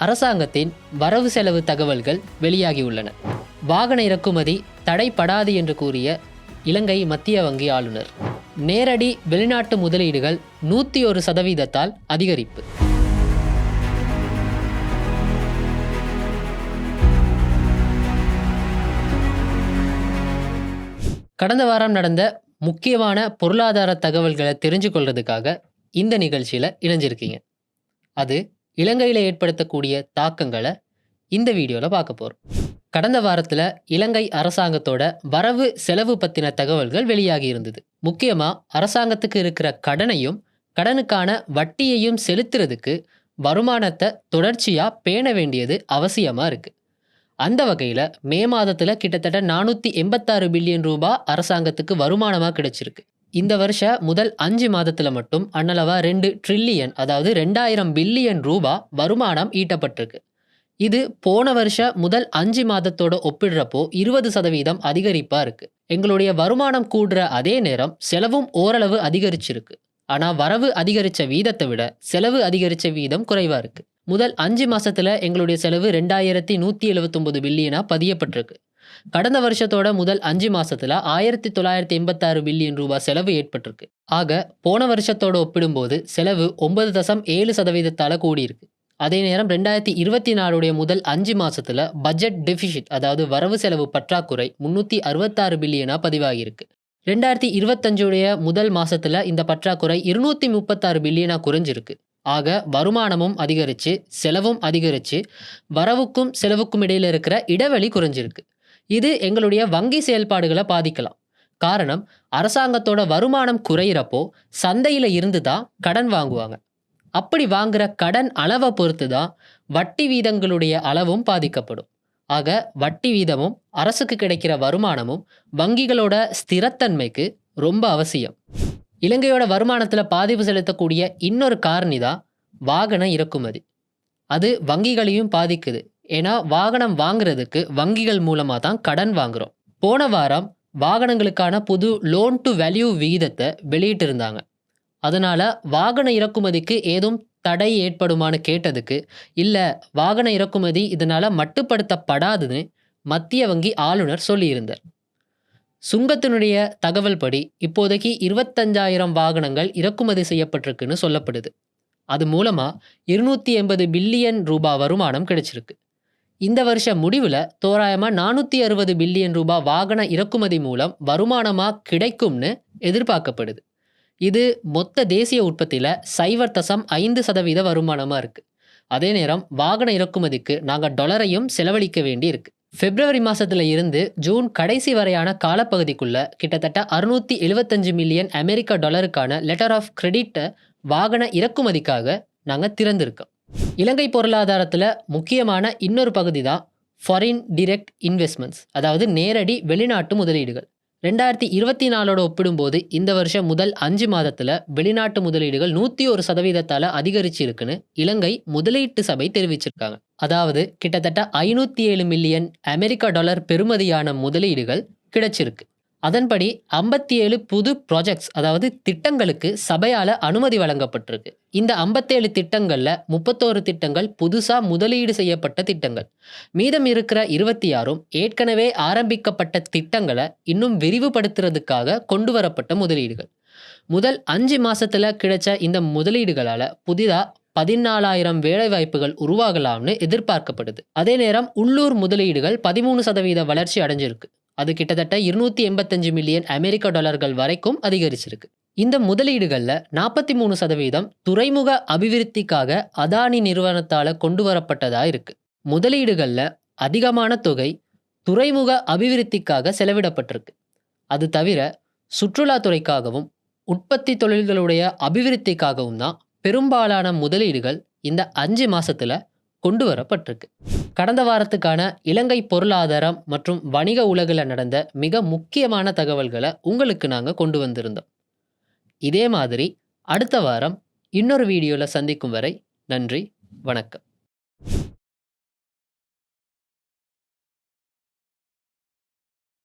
அரசாங்கத்தின் வரவு செலவு தகவல்கள் வெளியாகியுள்ளன. வாகன இறக்குமதி தடைப்படாது என்று கூறிய இலங்கை மத்திய வங்கி ஆளுநர். நேரடி வெளிநாட்டு முதலீடுகள் 101% அதிகரிப்பு. கடந்த வாரம் நடந்த முக்கியமான பொருளாதார தகவல்களை தெரிஞ்சு கொள்றதுக்காக இந்த நிகழ்ச்சியில் இணைஞ்சிருக்கீங்க. அது இலங்கையில் ஏற்படுத்தக்கூடிய தாக்கங்களை இந்த வீடியோவில் பார்க்க போகிறோம். கடந்த வாரத்தில் இலங்கை அரசாங்கத்தோட வரவு செலவு பற்றின தகவல்கள் வெளியாகி இருந்தது. முக்கியமாக அரசாங்கத்துக்கு இருக்கிற கடனையும் கடனுக்கான வட்டியையும் செலுத்துறதுக்கு வருமானத்தை தொடர்ச்சியாக பேண வேண்டியது அவசியமாக இருக்குது. அந்த வகையில் மே மாதத்தில் கிட்டத்தட்ட 486 பில்லியன் ரூபாய் அரசாங்கத்துக்கு வருமானமாக கிடைச்சிருக்கு. இந்த வருஷ முதல் 5 மாதத்தில் மட்டும் அன்னளவா 2 ட்ரில்லியன் அதாவது 2000 பில்லியன் ரூபாய் வருமானம் ஈட்டப்பட்டிருக்கு. இது போன வருஷ முதல் 5 மாதத்தோட ஒப்பிடுறப்போ 20% அதிகரிப்பாக இருக்குது. எங்களுடைய வருமானம் கூடுற அதே நேரம் செலவும் ஓரளவு அதிகரிச்சிருக்கு. ஆனால் வரவு அதிகரித்த வீதத்தை விட செலவு அதிகரித்த வீதம் குறைவாக இருக்குது. முதல் 5 மாதத்தில் எங்களுடைய செலவு 2179 பில்லியனாக பதியப்பட்டிருக்கு. கடந்த வருஷத்தோட முதல் 5 மாதத்தில் 1986 பில்லியன் ரூபாய் செலவு ஏற்பட்டிருக்கு. ஆக போன வருஷத்தோட ஒப்பிடும்போது செலவு 9.7% கூடியிருக்கு. அதே நேரம் 2024 முதல் 5 மாதத்தில் பட்ஜெட் டெபிசிட் அதாவது வரவு செலவு பற்றாக்குறை 366 பில்லியனாக பதிவாகியிருக்கு. 2025 முதல் மாதத்தில் இந்த பற்றாக்குறை 236 பில்லியனாக குறைஞ்சிருக்கு. ஆக வருமானமும் அதிகரித்து செலவும் அதிகரித்து வரவுக்கும் செலவுக்கும் இடையில் இருக்கிற இடைவெளி குறைஞ்சிருக்கு. இது எங்களுடைய வங்கி செயல்பாடுகளை பாதிக்கலாம். காரணம், அரசாங்கத்தோட வருமானம் குறையிறப்போ சந்தையில் இருந்து தான் கடன் வாங்குவாங்க. அப்படி வாங்குற கடன் அளவை பொறுத்து தான் வட்டி வீதங்களுடைய அளவும் பாதிக்கப்படும். ஆக வட்டி வீதமும் அரசுக்கு கிடைக்கிற வருமானமும் வங்கிகளோட ஸ்திரத்தன்மைக்கு ரொம்ப அவசியம். இலங்கையோட வருமானத்தில் பாதிப்பு செலுத்தக்கூடிய இன்னொரு காரணி தான் வாகன இறக்குமதி. அது வங்கிகளையும் பாதிக்குது. ஏன்னா வாகனம் வாங்குறதுக்கு வங்கிகள் மூலமாக தான் கடன் வாங்குகிறோம். போன வாரம் வாகனங்களுக்கான புது லோன் டு வேல்யூ விகிதத்தை வெளியிட்டிருந்தாங்க. அதனால் வாகன இறக்குமதிக்கு ஏதும் தடை ஏற்படுமான்னு கேட்டதுக்கு இல்லை, வாகன இறக்குமதி இதனால் மட்டுப்படுத்தப்படாதுன்னு மத்திய வங்கி ஆளுநர் சொல்லியிருந்தார். சுங்கத்தினுடைய தகவல் படி இப்போதைக்கு 25,000 வாகனங்கள் இறக்குமதி செய்யப்பட்டிருக்குன்னு சொல்லப்படுது. அது மூலமாக 280 பில்லியன் ரூபாய் வருமானம் கிடைச்சிருக்கு. இந்த வருஷ முடிவில் தோராயமாக 460 பில்லியன் ரூபாய் வாகன இறக்குமதி மூலம் வருமானமாக கிடைக்கும்னு எதிர்பார்க்கப்படுது. இது மொத்த தேசிய உற்பத்தியில் 0.5% வருமானமாக இருக்குது. அதே நேரம் வாகன இறக்குமதிக்கு நாங்கள் டாலரையும் செலவழிக்க வேண்டி இருக்குது. பிப்ரவரி மாதத்தில் இருந்து ஜூன் கடைசி வரையான காலப்பகுதிக்குள்ள கிட்டத்தட்ட 675 மில்லியன் அமெரிக்க டாலருக்கான லெட்டர் ஆஃப் கிரெடிட்டை வாகன இறக்குமதிக்காக நாங்கள் திறந்திருக்கோம். இலங்கை பொருளாதாரத்தில் முக்கியமான இன்னொரு பகுதி தான் ஃபாரின் டிரெக்ட் இன்வெஸ்ட்மெண்ட்ஸ், அதாவது நேரடி வெளிநாட்டு முதலீடுகள். 2024 ஒப்பிடும்போது இந்த வருஷம் முதல் 5 மாதத்தில் வெளிநாட்டு முதலீடுகள் 101% அதிகரிச்சிருக்குன்னு இலங்கை முதலீட்டு சபை தெரிவிச்சிருக்காங்க. அதாவது கிட்டத்தட்ட 507 மில்லியன் அமெரிக்க டாலர் பெறுமதியான முதலீடுகள் கிடைச்சிருக்கு. அதன்படி 57 புது ப்ராஜெக்ட்ஸ் அதாவது திட்டங்களுக்கு சபையால் அனுமதி வழங்கப்பட்டிருக்கு. இந்த 57 திட்டங்களில் 31 திட்டங்கள் புதுசாக முதலீடு செய்யப்பட்ட திட்டங்கள். மீதம் இருக்கிற 26 ஏற்கனவே ஆரம்பிக்கப்பட்ட திட்டங்களை இன்னும் விரிவுபடுத்துறதுக்காக கொண்டு வரப்பட்ட முதலீடுகள். முதல் 5 மாதத்தில் கிடைச்ச இந்த முதலீடுகளால் புதிதாக 14,000 வேலைவாய்ப்புகள் உருவாகலாம்னு எதிர்பார்க்கப்படுது. அதே நேரம் உள்ளூர் முதலீடுகள் 13% வளர்ச்சி அடைஞ்சிருக்கு. அது கிட்டத்தட்ட 285 மில்லியன் அமெரிக்க டாலர்கள் வரைக்கும் அதிகரிச்சிருக்கு. இந்த முதலீடுகளில் 43% துறைமுக அபிவிருத்திக்காக அதானி நிறுவனத்தால் கொண்டு வரப்பட்டதாக இருக்குது. முதலீடுகளில் அதிகமான தொகை துறைமுக அபிவிருத்திக்காக செலவிடப்பட்டிருக்கு. அது தவிர சுற்றுலாத்துறைக்காகவும் உற்பத்தி தொழில்களுடைய அபிவிருத்திக்காகவும் தான் பெரும்பாலான முதலீடுகள் இந்த 5 மாதத்தில் கொண்டு வரப்பட்டிருக்கு. கடந்த வாரத்துக்கான இலங்கை பொருளாதாரம் மற்றும் வணிக உலகில் நடந்த மிக முக்கியமான தகவல்களை உங்களுக்கு நாங்கள் கொண்டு வந்திருந்தோம். இதே மாதிரி அடுத்த வாரம் இன்னொரு வீடியோவில் சந்திக்கும் வரை நன்றி, வணக்கம்.